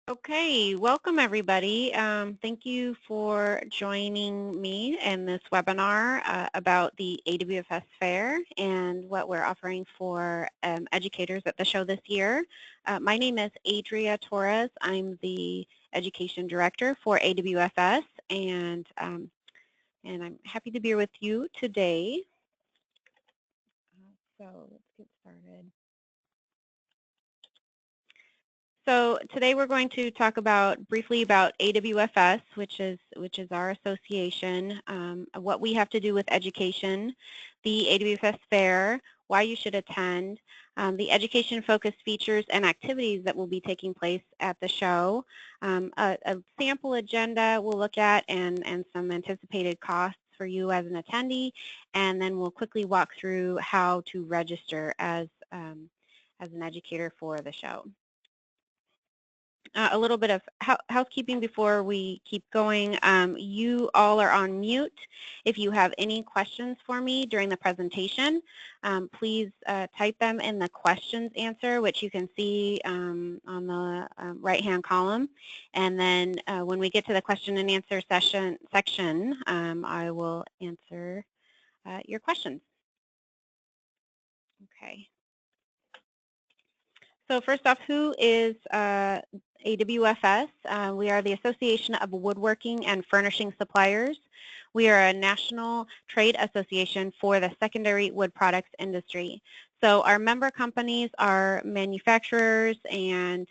Okay, welcome everybody. Thank you for joining me in this webinar about the AWFS Fair and what we're offering for educators at the show this year. My name is Adria Torres. I'm the Education Director for AWFS, and I'm happy to be here with you today. So let's get started. So today we're going to talk briefly about AWFS, which is our association, what we have to do with education, the AWFS Fair, why you should attend, the education-focused features and activities that will be taking place at the show, a sample agenda we'll look at, and some anticipated costs for you as an attendee, and then we'll quickly walk through how to register as an educator for the show. A little bit of housekeeping before we keep going. You all are on mute. If you have any questions for me during the presentation, please type them in the questions answer, which you can see on the right-hand column. And then when we get to the question and answer section, I will answer your questions. Okay. So first off, who is AWFS? We are the Association of Woodworking and Furnishing Suppliers. We are a national trade association for the secondary wood products industry. So our member companies are manufacturers and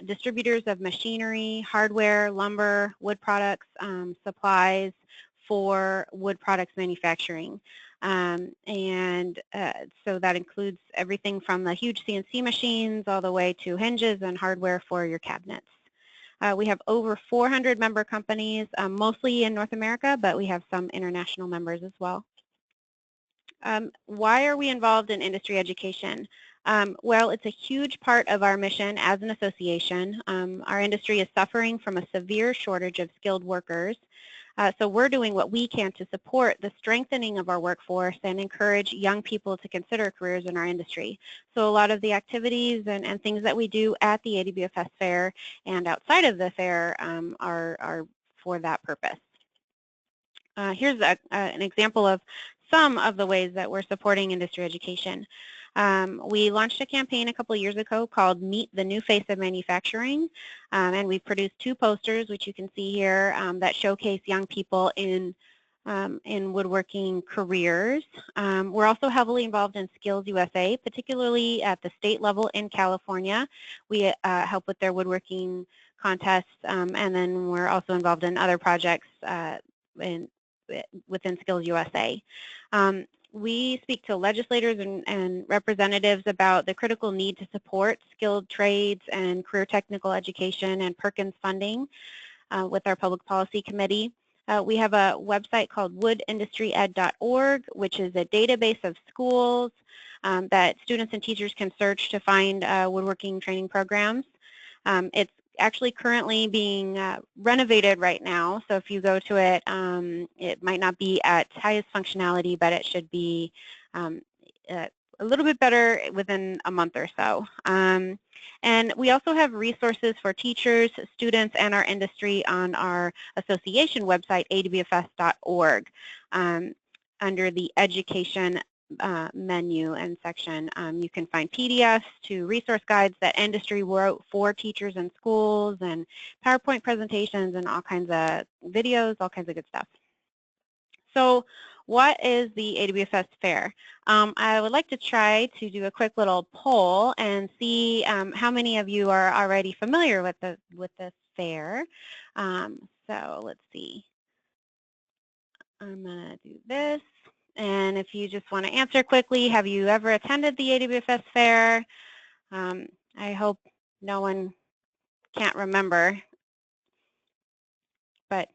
distributors of machinery, hardware, lumber, wood products, supplies for wood products manufacturing. So that includes everything from the huge CNC machines all the way to hinges and hardware for your cabinets. We have over 400 member companies, mostly in North America, but we have some international members as well. Why are we involved in industry education? Well, it's a huge part of our mission as an association. Our industry is suffering from a severe shortage of skilled workers. So we're doing what we can to support the strengthening of our workforce and encourage young people to consider careers in our industry. So a lot of the activities and things that we do at the AWFS Fair and outside of the fair are for that purpose. Here's an example of some of the ways that we're supporting industry education. We launched a campaign a couple of years ago called Meet the New Face of Manufacturing, and we produced 2 posters, which you can see here, that showcase young people in woodworking careers. We're also heavily involved in Skills USA, particularly at the state level in California. We help with their woodworking contests, and then we're also involved in other projects within Skills USA. We speak to legislators and representatives about the critical need to support skilled trades and career technical education and Perkins funding with our Public Policy Committee. We have a website called woodindustryed.org, which is a database of schools that students and teachers can search to find woodworking training programs. It's actually currently being renovated right now, so if you go to it, it might not be at highest functionality, but it should be a little bit better within a month or so. And we also have resources for teachers, students, and our industry on our association website, awfs.org, under the education menu and section. You can find PDFs to resource guides that industry wrote for teachers and schools, and PowerPoint presentations, and all kinds of videos, all kinds of good stuff. So what is the AWFS Fair? I would like to try to do a quick little poll and see how many of you are already familiar with the fair. So let's see. I'm going to do this. And if you just want to answer quickly, have you ever attended the AWFS Fair? I hope no one can't remember, but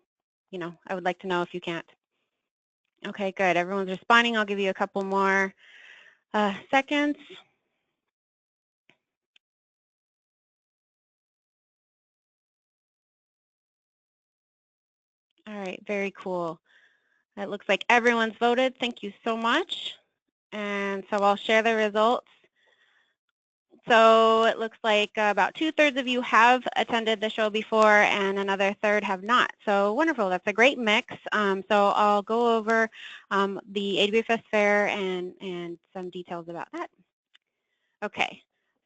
you know, I would like to know if you can't. Okay, good. Everyone's responding. I'll give you a couple more seconds. All right, very cool. It looks like everyone's voted. Thank you so much. And so I'll share the results So it looks like about 2/3 of you have attended the show before and another third have not. So wonderful. That's a great mix. So I'll go over the AWFS Fair and some details about that. Okay.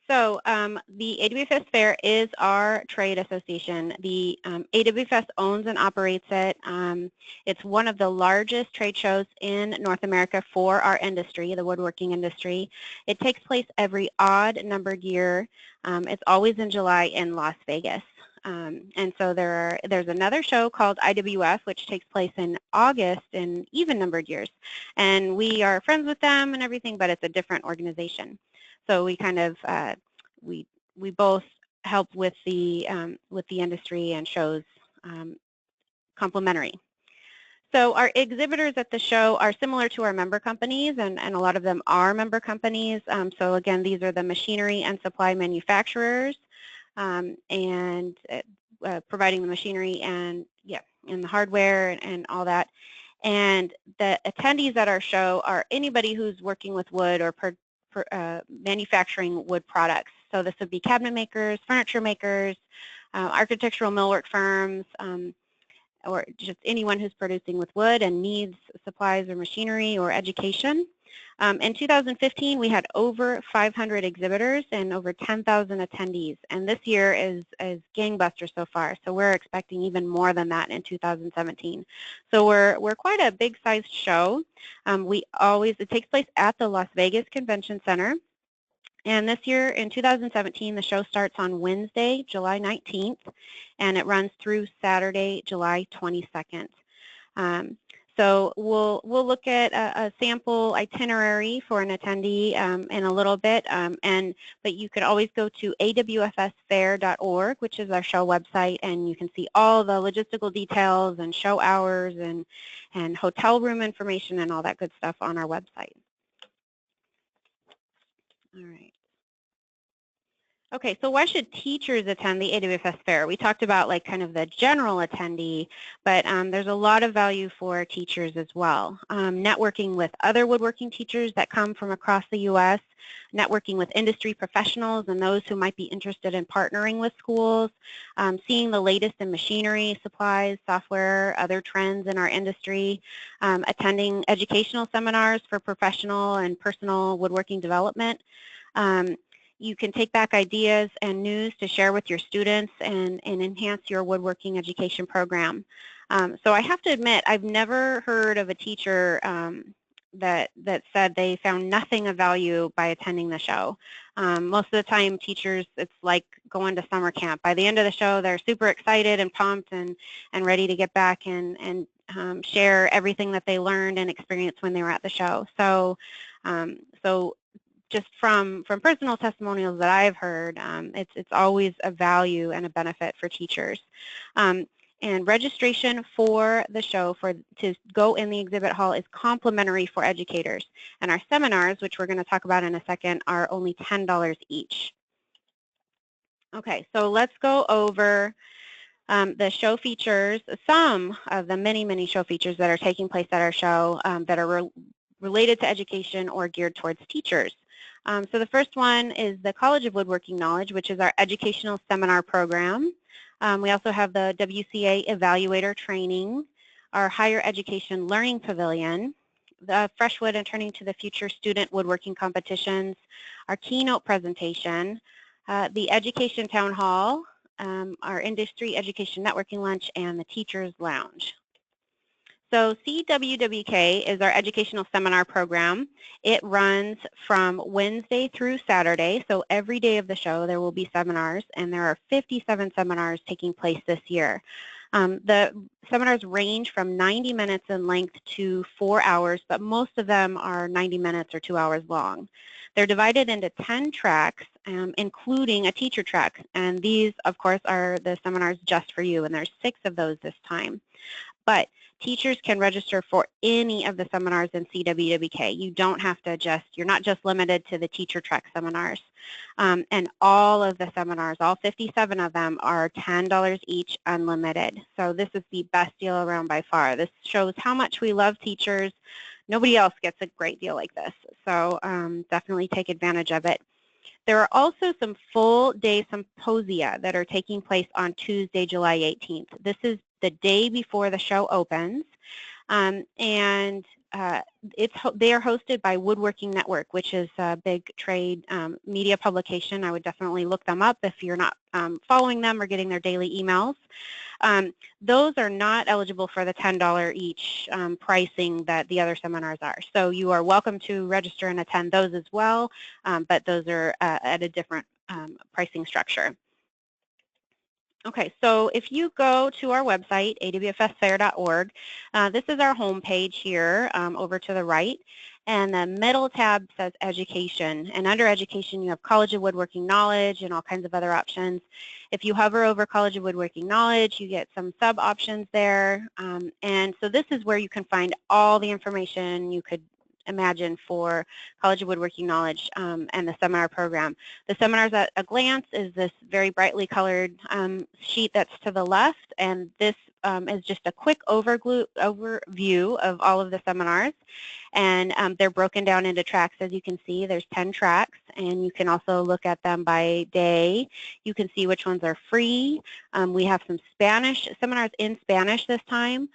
So the AWFS Fair is our trade association. The AWFS owns and operates it. It's one of the largest trade shows in North America for our industry, the woodworking industry. It takes place every odd numbered year. It's always in July in Las Vegas. And so there's another show called IWF, which takes place in August in even numbered years. And we are friends with them and everything, but it's a different organization. So we kind of we both help with the industry and shows complementary. So our exhibitors at the show are similar to our member companies, and a lot of them are member companies. So again, these are the machinery and supply manufacturers, and providing the machinery and the hardware and all that. And the attendees at our show are anybody who's working with wood or manufacturing wood products. So this would be cabinet makers, furniture makers, architectural millwork firms, or just anyone who's producing with wood and needs supplies or machinery or education. In 2015, we had over 500 exhibitors and over 10,000 attendees. And this year is gangbusters so far. So we're expecting even more than that in 2017. So we're quite a big-sized show. It takes place at the Las Vegas Convention Center. And this year, in 2017, the show starts on Wednesday, July 19th, and it runs through Saturday, July 22nd. So we'll look at a sample itinerary for an attendee in a little bit, but you could always go to AWFSFair.org, which is our show website, and you can see all the logistical details and show hours and hotel room information and all that good stuff on our website. All right. Okay, so why should teachers attend the AWFS Fair? We talked about like kind of the general attendee, but there's a lot of value for teachers as well. Networking with other woodworking teachers that come from across the U.S., networking with industry professionals and those who might be interested in partnering with schools, seeing the latest in machinery, supplies, software, other trends in our industry, attending educational seminars for professional and personal woodworking development. You can take back ideas and news to share with your students and enhance your woodworking education program. So I have to admit, I've never heard of a teacher that said they found nothing of value by attending the show. Most of the time, teachers, it's like going to summer camp. By the end of the show, they're super excited and pumped and ready to get back and share everything that they learned and experienced when they were at the show. So just from personal testimonials that I've heard, it's always a value and a benefit for teachers. And registration for the show to go in the exhibit hall is complimentary for educators. And our seminars, which we're going to talk about in a second, are only $10 each. Okay, so let's go over the show features, some of the many, many show features that are taking place at our show that are related to education or geared towards teachers. So the first one is the College of Woodworking Knowledge, which is our educational seminar program. We also have the WCA Evaluator Training, our Higher Education Learning Pavilion, the Freshwood and Turning to the Future Student Woodworking Competitions, our keynote presentation, the Education Town Hall, our Industry Education Networking Lunch, and the Teachers Lounge. So CWWK is our educational seminar program. It runs from Wednesday through Saturday, so every day of the show there will be seminars, and there are 57 seminars taking place this year. The seminars range from 90 minutes in length to 4 hours, but most of them are 90 minutes or 2 hours long. They're divided into 10 tracks, including a teacher track, and these, of course, are the seminars just for you, and there's 6 of those this time. But teachers can register for any of the seminars in CWWK. You don't have to you're not just limited to the teacher track seminars. And all of the seminars, all 57 of them, are $10 each, unlimited. So this is the best deal around by far. This shows how much we love teachers. Nobody else gets a great deal like this. So definitely take advantage of it. There are also some full-day symposia that are taking place on Tuesday, July 18th. This is the day before the show opens, and they are hosted by Woodworking Network, which is a big trade media publication. I would definitely look them up if you're not following them or getting their daily emails. Those are not eligible for the $10 each pricing that the other seminars are. So you are welcome to register and attend those as well, but those are at a different pricing structure. Okay, so if you go to our website, awfsfair.org, this is our home page here over to the right, and the middle tab says Education, and under Education you have College of Woodworking Knowledge and all kinds of other options. If you hover over College of Woodworking Knowledge, you get some sub-options there, and so this is where you can find all the information you could imagine for College of Woodworking Knowledge and the seminar program. The Seminars at a Glance is this very brightly colored sheet that's to the left, and this is just a quick overview of all of the seminars, and they're broken down into tracks. As you can see, there's 10 tracks, and you can also look at them by day. You can see which ones are free. We have some Spanish seminars in Spanish this time.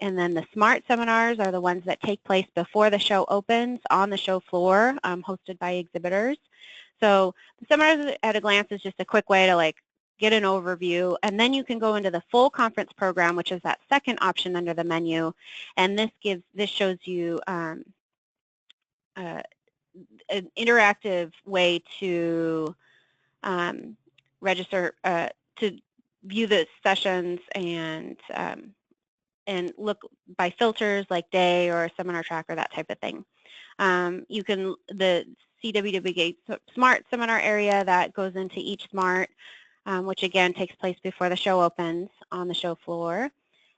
And then the SMART seminars are the ones that take place before the show opens on the show floor, hosted by exhibitors. So the Seminars at a Glance is just a quick way to get an overview, and then you can go into the full conference program, which is that second option under the menu, and this shows you an interactive way to register to view the sessions and look by filters like day or seminar track or that type of thing. You can, the CWWK SMART seminar area that goes into each SMART, which again takes place before the show opens on the show floor.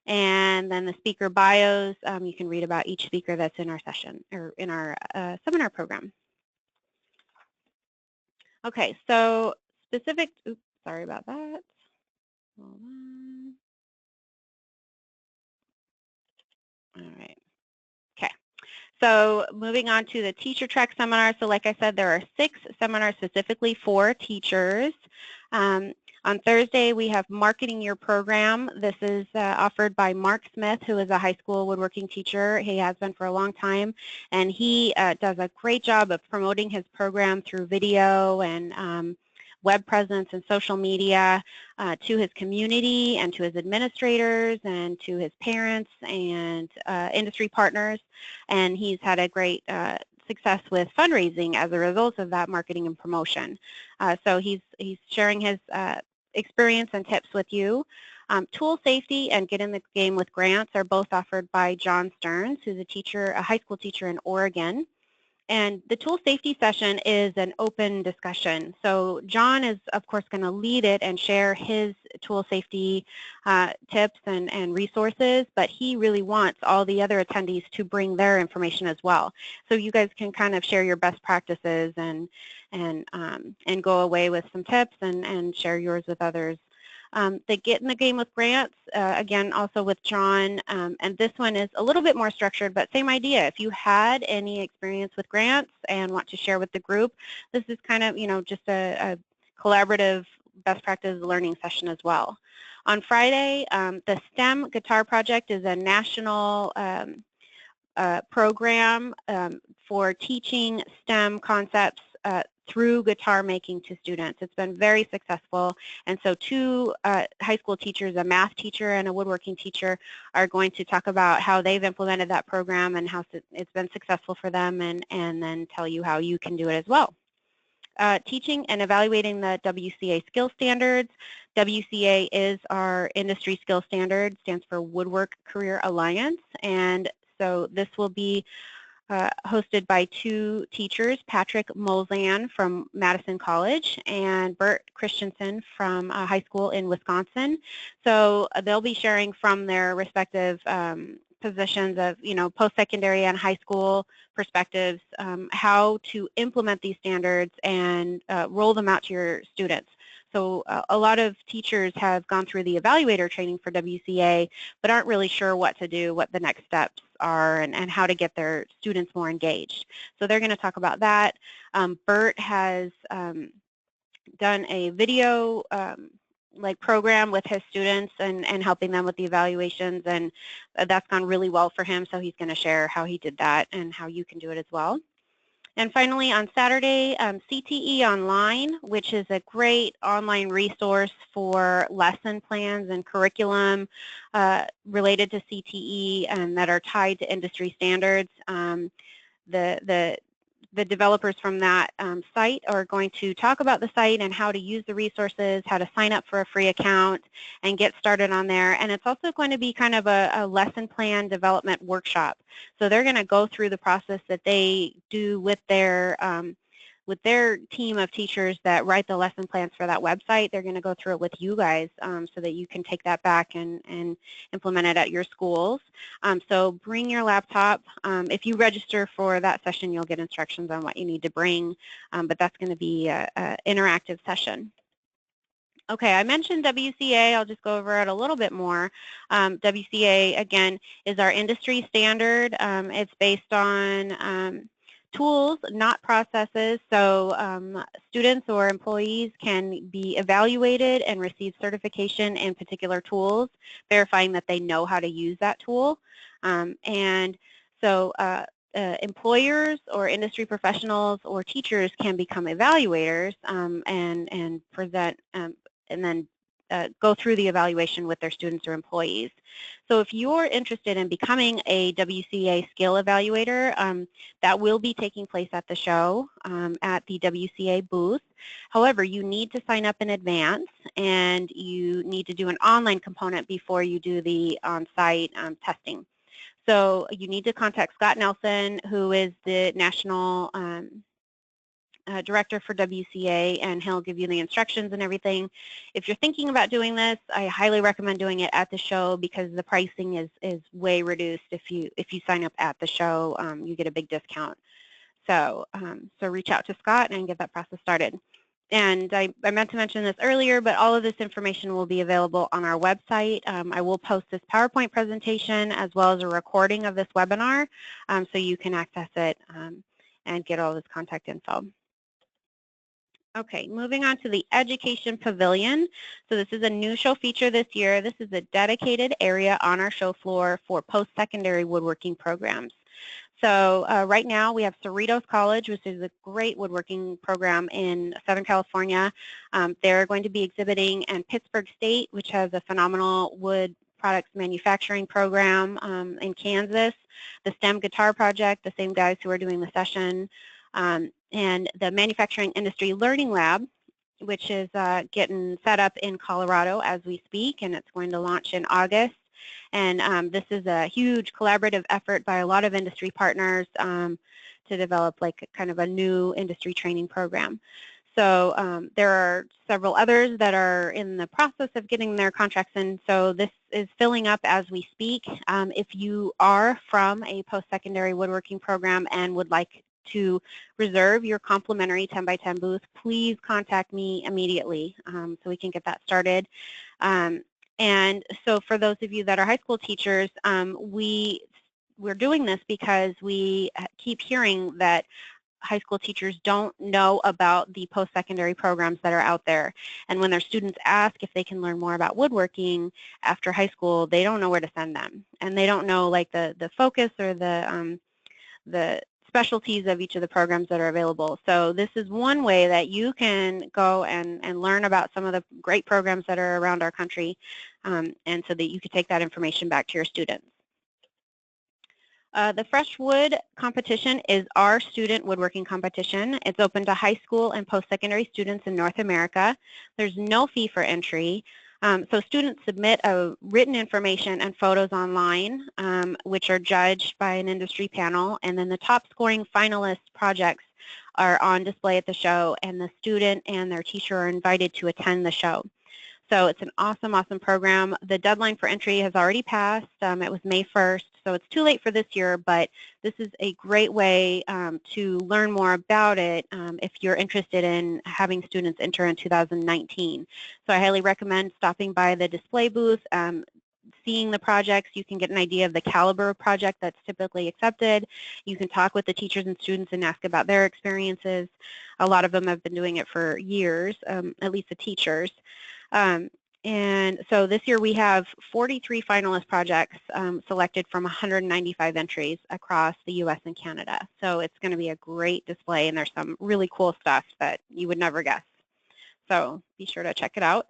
And then the speaker bios, you can read about each speaker that's in our session or in our seminar program. Okay, so specific, oops, sorry about that. Hold on. All right. Okay. So moving on to the teacher track seminars. So like I said, there are 6 seminars specifically for teachers. On Thursday, we have Marketing Your Program. This is offered by Mark Smith, who is a high school woodworking teacher. He has been for a long time, and he does a great job of promoting his program through video and web presence and social media to his community and to his administrators and to his parents and industry partners. And he's had a great success with fundraising as a result of that marketing and promotion. So he's sharing his experience and tips with you. Tool safety and get in the game with grants are both offered by John Stearns, who's a high school teacher in Oregon. And the tool safety session is an open discussion. So John is, of course, going to lead it and share his tool safety tips and resources, but he really wants all the other attendees to bring their information as well. So you guys can kind of share your best practices and go away with some tips and share yours with others. They get in the game with grants, again, also with John, and this one is a little bit more structured, but same idea. If you had any experience with grants and want to share with the group, this is kind of, just a collaborative best practice learning session as well. On Friday, the STEM Guitar Project is a national program for teaching STEM concepts through guitar making to students. It's been very successful, and so 2 high school teachers, a math teacher and a woodworking teacher, are going to talk about how they've implemented that program and how it's been successful for them, and then tell you how you can do it as well. Teaching and evaluating the WCA skill standards. WCA is our industry skill standard, stands for Woodwork Career Alliance, and so this will be hosted by 2 teachers, Patrick Molzan from Madison College and Bert Christensen from a high school in Wisconsin. So they'll be sharing from their respective positions of, post-secondary and high school perspectives, how to implement these standards and roll them out to your students. So a lot of teachers have gone through the evaluator training for WCA, but aren't really sure what to do, what the next steps are and how to get their students more engaged. So they're going to talk about that. Bert has done a video like program with his students and helping them with the evaluations, and that's gone really well for him, so he's going to share how he did that and how you can do it as well. And finally, on Saturday, CTE Online, which is a great online resource for lesson plans and curriculum related to CTE and that are tied to industry standards. The developers from that site are going to talk about the site and how to use the resources, how to sign up for a free account and get started on there. And it's also going to be kind of a lesson plan development workshop. So they're going to go through the process that they do with their team of teachers that write the lesson plans for that website. They're going to go through it with you guys so that you can take that back and implement it at your schools. So bring your laptop. If you register for that session, you'll get instructions on what you need to bring, but that's going to be an interactive session. Okay, I mentioned WCA. I'll just go over it a little bit more. WCA, again, is our industry standard. It's based on tools, not processes, so students or employees can be evaluated and receive certification in particular tools, verifying that they know how to use that tool. And so employers or industry professionals or teachers can become evaluators and present and then go through the evaluation with their students or employees. So if you're interested in becoming a WCA skill evaluator, that will be taking place at the show at the WCA booth. However, you need to sign up in advance and you need to do an online component before you do the on-site testing. So you need to contact Scott Nelson, who is the national director for WCA, and he'll give you the instructions and everything. If you're thinking about doing this, I highly recommend doing it at the show because the pricing is way reduced. If you sign up at the show, you get a big discount. So so reach out to Scott and get that process started. And I meant to mention this earlier, but all of this information will be available on our website. I will post this PowerPoint presentation as well as a recording of this webinar so you can access it and get all this contact info. Okay, moving on to the Education Pavilion. So this is a new show feature this year. This is a dedicated area on our show floor for post-secondary woodworking programs. So right now we have Cerritos College, which is a great woodworking program in Southern California. They're going to be exhibiting, and Pittsburgh State, which has a phenomenal wood products manufacturing program in Kansas. The STEM Guitar Project, the same guys who are doing the session. And the Manufacturing Industry Learning Lab, which is getting set up in Colorado as we speak, and it's going to launch in August. And this is a huge collaborative effort by a lot of industry partners to develop like kind of a new industry training program. So there are several others that are in the process of getting their contracts in, so this is filling up as we speak. If you are from a post-secondary woodworking program and would like to reserve your complimentary 10 by 10 booth, please contact me immediately so we can get that started. And so for those of you that are high school teachers, we're doing this because we keep hearing that high school teachers don't know about the post-secondary programs that are out there. And when their students ask if they can learn more about woodworking after high school, they don't know where to send them. And they don't know like the focus or the specialties of each of the programs that are available. So this is one way that you can go and learn about some of the great programs that are around our country, and so that you can take that information back to your students. The Freshwood competition is our student woodworking competition. It's open to high school and post-secondary students in North America. There's no fee for entry. So students submit written information and photos online, which are judged by an industry panel, and then the top scoring finalist projects are on display at the show, and the student and their teacher are invited to attend the show. So it's an awesome, awesome program. The deadline for entry has already passed. It was May 1st, so it's too late for this year, but this is a great way to learn more about it if you're interested in having students enter in 2019. So I highly recommend stopping by the display booth. seeing the projects, you can get an idea of the caliber of project that's typically accepted. You can talk with the teachers and students and ask about their experiences. A lot of them have been doing it for years, at least the teachers. And so this year we have 43 finalist projects selected from 195 entries across the U.S. and Canada. So it's going to be a great display, and there's some really cool stuff that you would never guess. So be sure to check it out.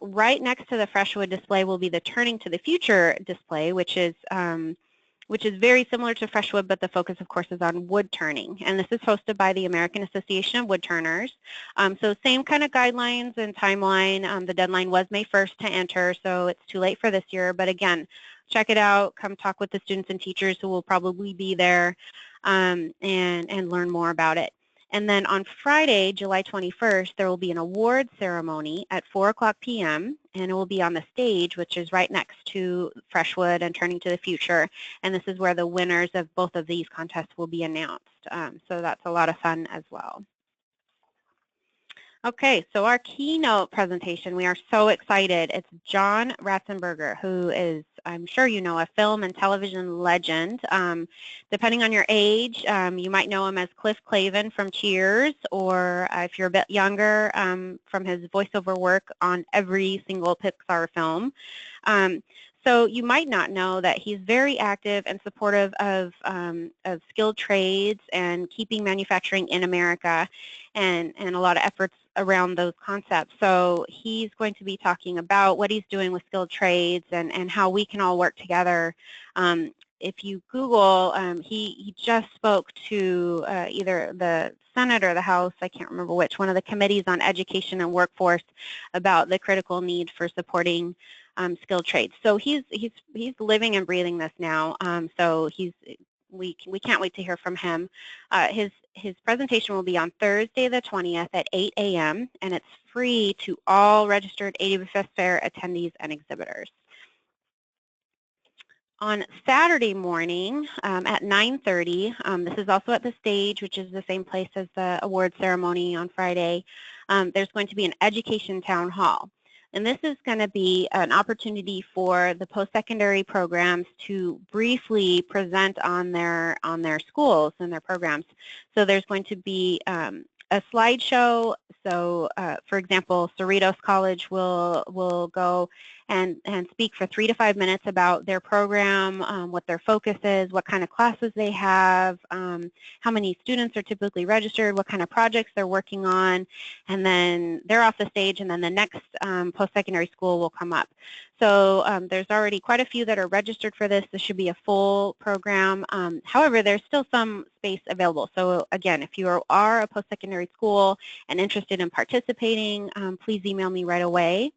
Right next to the freshwood display will be the Turning to the Future display, which is very similar to freshwood, but the focus, of course, is on wood turning. And this is hosted by the American Association of Wood Turners. So same kind of guidelines and timeline. The deadline was May 1st to enter, so it's too late for this year. But again, check it out. Come talk with the students and teachers who will probably be there and learn more about it. And then on Friday, July 21st, there will be an award ceremony at 4:00 p.m. and it will be on the stage, which is right next to Freshwood and Turning to the Future. And this is where the winners of both of these contests will be announced. So that's a lot of fun as well. Okay, so our keynote presentation, we are so excited. It's John Ratzenberger, who is, I'm sure you know, a film and television legend. Depending on your age, you might know him as Cliff Clavin from Cheers, or if you're a bit younger, from his voiceover work on every single Pixar film. So you might not know that he's very active and supportive of skilled trades and keeping manufacturing in America, and a lot of efforts around those concepts. So he's going to be talking about what he's doing with skilled trades and how we can all work together. If you Google, he just spoke to either the Senate or the House, I can't remember which, one of the committees on education and workforce about the critical need for supporting skilled trades. So he's living and breathing this now. So we can't wait to hear from him. His presentation will be on Thursday the 20th at 8 a.m. and it's free to all registered AWFS Fair attendees and exhibitors. On Saturday morning at 9:30, this is also at the stage, which is the same place as the award ceremony on Friday, there's going to be an education town hall. And this is going to be an opportunity for the post-secondary programs to briefly present on their schools and their programs. So there's going to be a slideshow. So, for example, Cerritos College will go and speak for 3 to 5 minutes about their program, what their focus is, what kind of classes they have, how many students are typically registered, what kind of projects they're working on, and then they're off the stage, and then the next post-secondary school will come up. So there's already quite a few that are registered for this. This should be a full program. However, there's still some space available. So again, if you are a post-secondary school and interested in participating, please email me right away.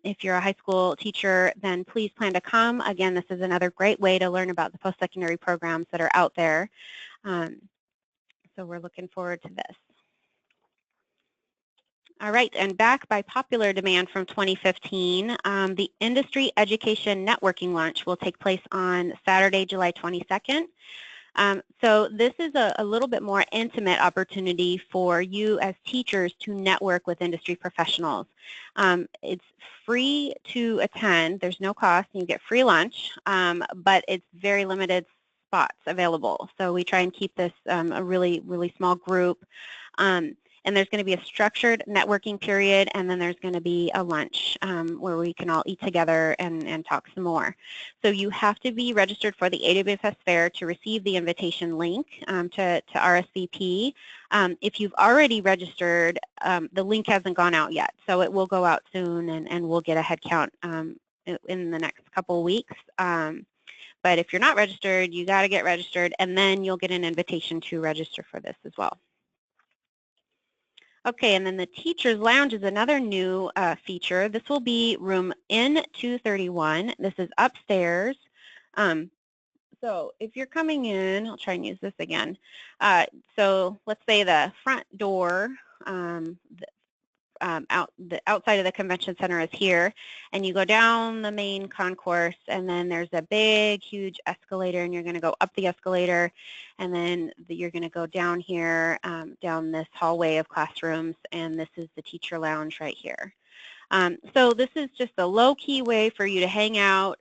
If you're a high school teacher, then please plan to come. Again, this is another great way to learn about the post-secondary programs that are out there. So we're looking forward to this. All right, and back by popular demand from 2015, the Industry Education Networking Lunch will take place on Saturday, July 22nd. So this is a little bit more intimate opportunity for you as teachers to network with industry professionals. It's free to attend. There's no cost. You get free lunch, but it's very limited spots available. So we try and keep this a really, really small group. And there's going to be a structured networking period, and then there's going to be a lunch where we can all eat together and talk some more. So you have to be registered for the AWFS Fair to receive the invitation link to RSVP. If you've already registered, the link hasn't gone out yet, so it will go out soon, and we'll get a head count in the next couple weeks. But if you're not registered, you got to get registered, and then you'll get an invitation to register for this as well. Okay, and then the Teacher's Lounge is another new feature. This will be room N231. This is upstairs. So if you're coming in, I'll try and use this again. So let's say the front door, the outside of the convention center is here, and you go down the main concourse, and then there's a big, huge escalator, and you're going to go up the escalator, and then you're going to go down here, down this hallway of classrooms, and this is the teacher lounge right here. So this is just a low-key way for you to hang out.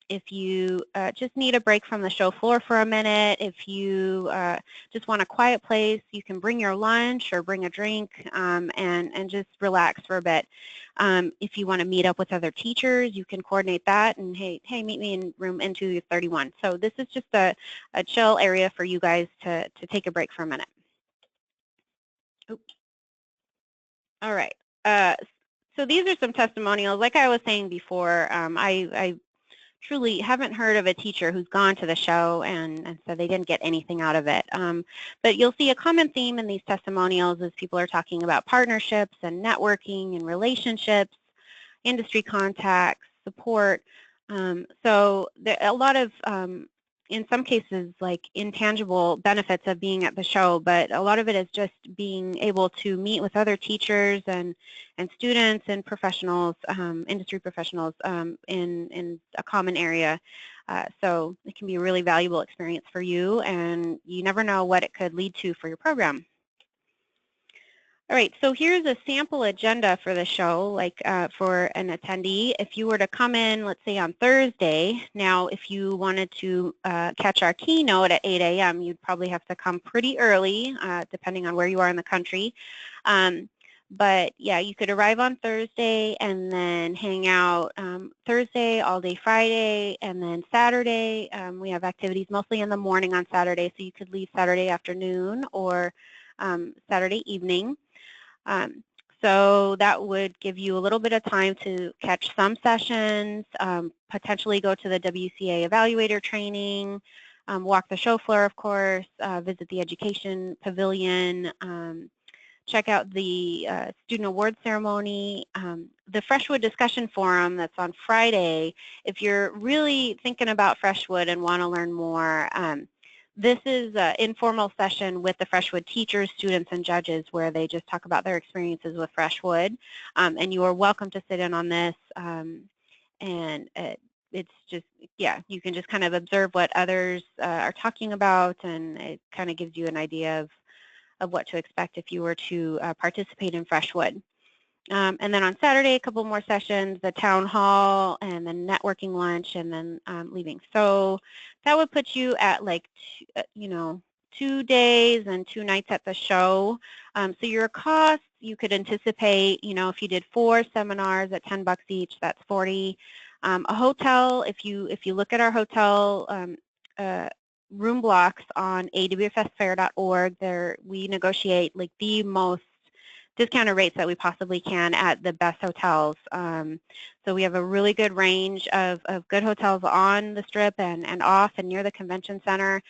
If you just need a break from the show floor for a minute, if you just want a quiet place, you can bring your lunch or bring a drink and just relax for a bit. If you want to meet up with other teachers, you can coordinate that and hey, meet me in room N231. So this is just a chill area for you guys to take a break for a minute. Oops. All right. So these are some testimonials. Like I was saying before, I truly haven't heard of a teacher who's gone to the show and said they didn't get anything out of it. But you'll see a common theme in these testimonials as people are talking about partnerships and networking and relationships, industry contacts, support. So there are a lot of, in some cases, like intangible benefits of being at the show, but a lot of it is just being able to meet with other teachers and students and professionals, industry professionals in a common area. So it can be a really valuable experience for you, and you never know what it could lead to for your program. All right, so here's a sample agenda for the show, like for an attendee. If you were to come in, let's say on Thursday, now if you wanted to catch our keynote at 8 a.m., you'd probably have to come pretty early, depending on where you are in the country. But yeah, you could arrive on Thursday and then hang out Thursday, all day Friday, and then Saturday. We have activities mostly in the morning on Saturday, so you could leave Saturday afternoon or Saturday evening. So that would give you a little bit of time to catch some sessions, potentially go to the WCA Evaluator Training, walk the show floor, of course, visit the education pavilion, check out the student award ceremony, the Freshwood discussion forum that's on Friday. If you're really thinking about Freshwood and want to learn more, this is an informal session with the Freshwood teachers, students, and judges where they just talk about their experiences with Freshwood. And you are welcome to sit in on this. It's just, yeah, you can just kind of observe what others are talking about, and it kind of gives you an idea of what to expect if you were to participate in Freshwood. And then on Saturday, a couple more sessions, the town hall and the networking lunch, and then leaving. So that would put you at like, 2 days and 2 nights at the show. So your costs, you could anticipate, if you did 4 seminars at $10 each, that's $40. A hotel, if you look at our hotel room blocks on AWFSFair.org, there we negotiate like the most discounted rates that we possibly can at the best hotels. So we have a really good range of good hotels on the Strip and off and near the convention center.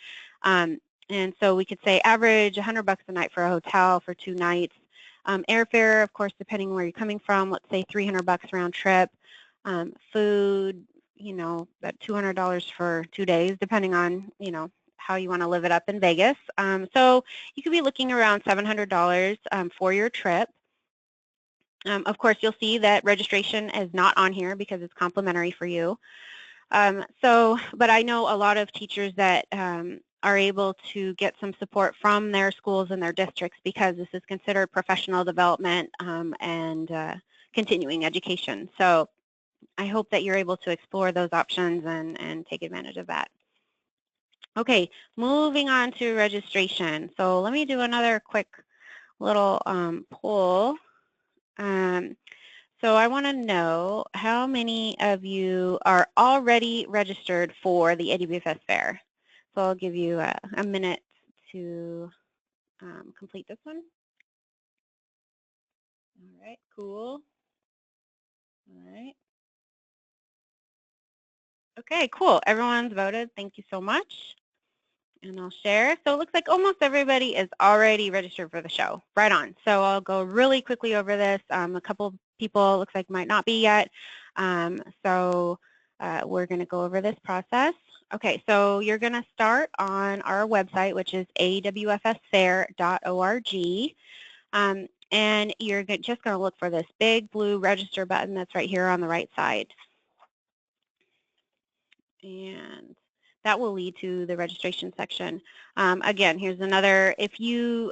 And so we could say average $100 a night for a hotel for 2 nights. Airfare, of course, depending where you're coming from, let's say $300 round trip. Food, about $200 for 2 days, depending on, how you want to live it up in Vegas. So you could be looking around $700 for your trip. Of course, you'll see that registration is not on here because it's complimentary for you. But I know a lot of teachers that are able to get some support from their schools and their districts because this is considered professional development and continuing education. So I hope that you're able to explore those options and take advantage of that. Okay, moving on to registration. So let me do another quick little poll. So I want to know how many of you are already registered for the AWFS Fair. So I'll give you a minute to complete this one. All right, cool. All right. Okay, cool. Everyone's voted. Thank you so much. And I'll share. So it looks like almost everybody is already registered for the show. Right on. So I'll go really quickly over this. A couple people looks like might not be yet. So we're going to go over this process. Okay, so you're going to start on our website, which is awfsfair.org. And you're just going to look for this big blue register button that's right here on the right side. And that will lead to the registration section. Again, here's another, if you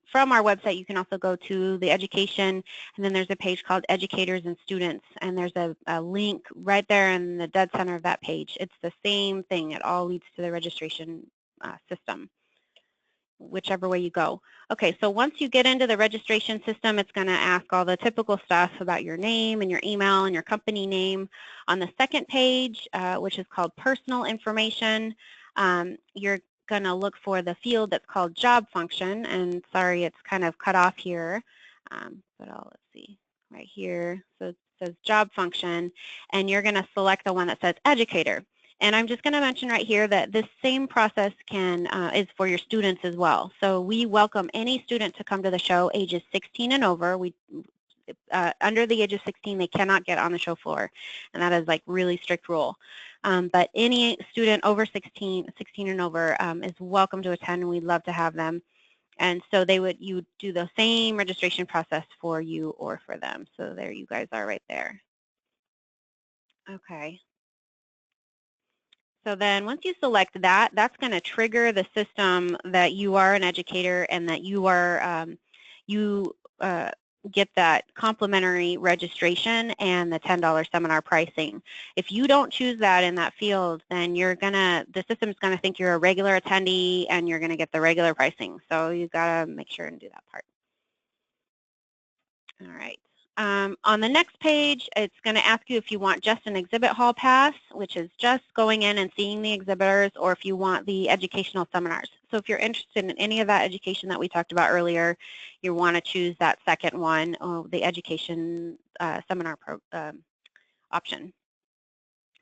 from our website, you can also go to the education, and then there's a page called Educators and Students, and there's a link right there in the dead center of that page. It's the same thing. It all leads to the registration system, whichever way you go. Okay, so once you get into the registration system, it's going to ask all the typical stuff about your name and your email and your company name. On the second page, which is called Personal Information, you're going to look for the field that's called Job Function, and sorry, it's kind of cut off here, but let's see, right here, so it says Job Function, and you're going to select the one that says Educator. And I'm just going to mention right here that this same process is for your students as well. So we welcome any student to come to the show ages 16 and over. Under the age of 16, they cannot get on the show floor, and that is like really strict rule. But any student over 16 and over is welcome to attend, and we'd love to have them. And so you would do the same registration process for you or for them. So there you guys are right there. Okay. So then once you select that, that's going to trigger the system that you are an educator and that you are get that complimentary registration and the $10 seminar pricing. If you don't choose that in that field, then the system's going to think you're a regular attendee and you're going to get the regular pricing. So you've got to make sure and do that part. All right. On the next page, it's going to ask you if you want just an exhibit hall pass, which is just going in and seeing the exhibitors, or if you want the educational seminars. So if you're interested in any of that education that we talked about earlier, you want to choose that second one, the education seminar option.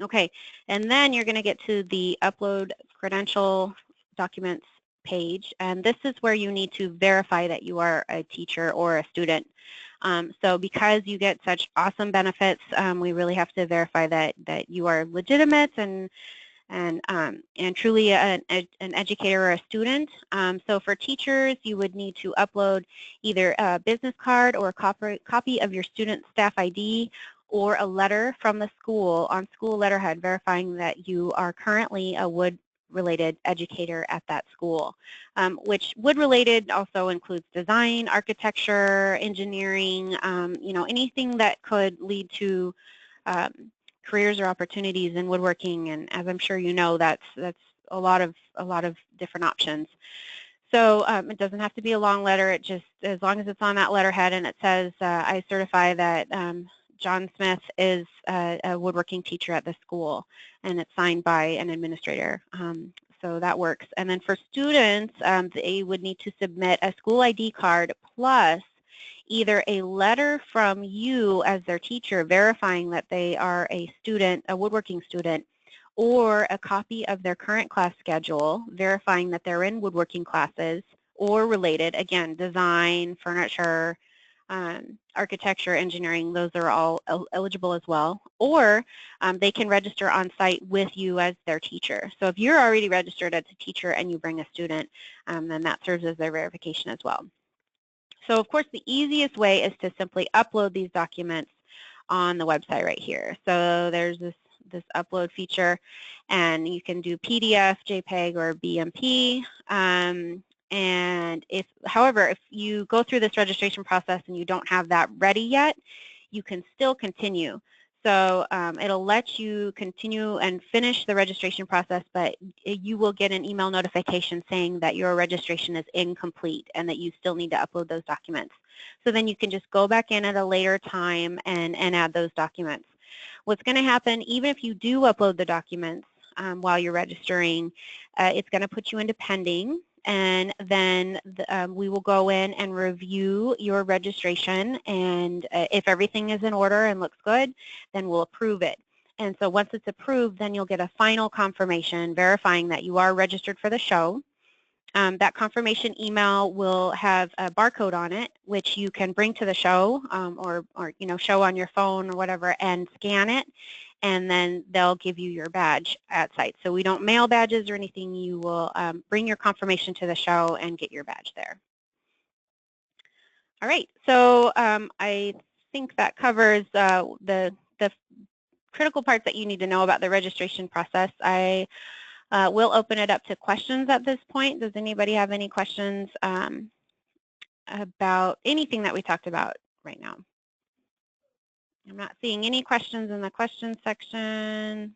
Okay, and then you're going to get to the upload credential documents page, and this is where you need to verify that you are a teacher or a student. So because you get such awesome benefits, we really have to verify that you are legitimate and truly an educator or a student. So for teachers, you would need to upload either a business card or a copy of your student staff ID, or a letter from the school on school letterhead verifying that you are currently a wood-related educator at that school, which wood-related also includes design, architecture, engineering, anything that could lead to careers or opportunities in woodworking. And as I'm sure you know, that's a lot of different options. So it doesn't have to be a long letter. It just, as long as it's on that letterhead and it says, I certify that John Smith is a woodworking teacher at the school, and it's signed by an administrator. So that works. And then for students, they would need to submit a school ID card plus either a letter from you as their teacher verifying that they are a student, a woodworking student, or a copy of their current class schedule verifying that they're in woodworking classes or related, again, design, furniture, architecture, engineering, those are all eligible as well. Or they can register on site with you as their teacher. So if you're already registered as a teacher and you bring a student, then that serves as their verification as well. So of course the easiest way is to simply upload these documents on the website right here. So there's this upload feature, and you can do PDF, JPEG, or BMP. And however, if you go through this registration process and you don't have that ready yet, you can still continue. So it'll let you continue and finish the registration process, but you will get an email notification saying that your registration is incomplete and that you still need to upload those documents. So then you can just go back in at a later time and add those documents. What's going to happen, even if you do upload the documents while you're registering, it's going to put you into pending. And then we will go in and review your registration, and if everything is in order and looks good, then we'll approve it. And so once it's approved, then you'll get a final confirmation verifying that you are registered for the show. That confirmation email will have a barcode on it, which you can bring to the show or show on your phone or whatever and scan it, and then they'll give you your badge at site. So we don't mail badges or anything. You will bring your confirmation to the show and get your badge there. All right, so I think that covers the critical parts that you need to know about the registration process. I will open it up to questions at this point. Does anybody have any questions about anything that we talked about right now? I'm not seeing any questions in the questions section.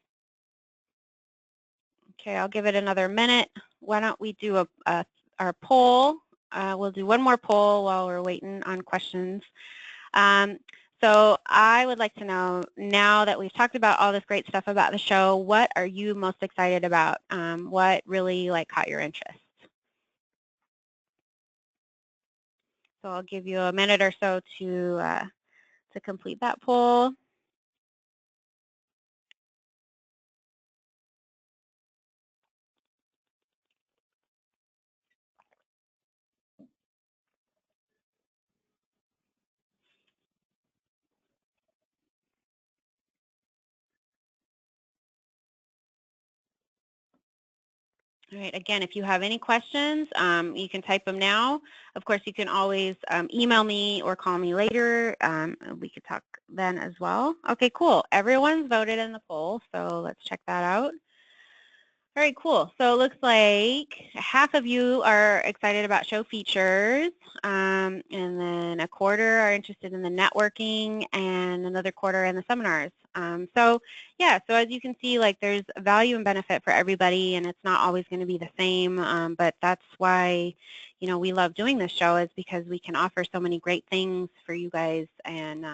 Okay, I'll give it another minute. Why don't we do our poll? We'll do one more poll while we're waiting on questions. So I would like to know, now that we've talked about all this great stuff about the show, what are you most excited about? What really caught your interest? So I'll give you a minute or so to complete that poll. All right, again, if you have any questions, you can type them now. Of course, you can always email me or call me later. We could talk then as well. Okay, cool. Everyone's voted in the poll, so let's check that out. Very cool. So it looks like half of you are excited about show features, and then a quarter are interested in the networking, and another quarter in the seminars. So yeah, so as you can see, there's value and benefit for everybody, and it's not always going to be the same, but that's why, we love doing this show, is because we can offer so many great things for you guys, and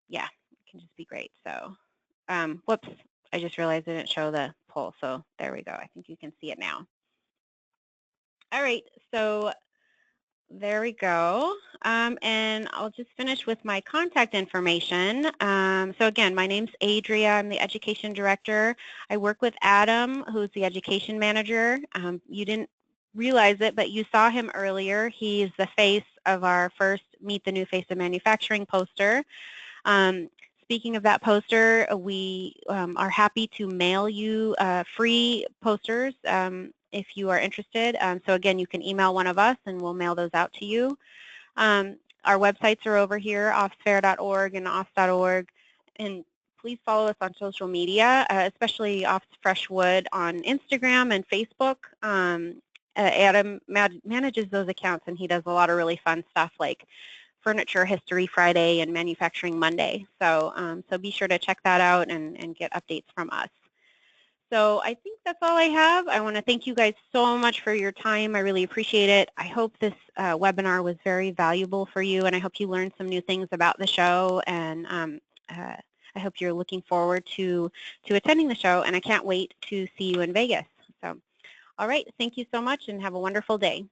yeah, it can just be great. So whoops. I just realized I didn't show the poll, so there we go. I think you can see it now. All right, so there we go. And I'll just finish with my contact information. So again, my name's Adria. I'm the Education Director. I work with Adam, who's the Education Manager. You didn't realize it, but you saw him earlier. He's the face of our first Meet the New Face of Manufacturing poster. Speaking of that poster, we are happy to mail you free posters if you are interested. So again, you can email one of us and we'll mail those out to you. Our websites are over here, awfsfair.org and ofs.org. And please follow us on social media, especially Ofs Freshwood on Instagram and Facebook. Adam manages those accounts, and he does a lot of really fun stuff like Furniture History Friday and Manufacturing Monday. So, so be sure to check that out and get updates from us. So I think that's all I have. I want to thank you guys so much for your time. I really appreciate it. I hope this webinar was very valuable for you, and I hope you learned some new things about the show. And I hope you're looking forward to attending the show, and I can't wait to see you in Vegas. So, all right, thank you so much, and have a wonderful day.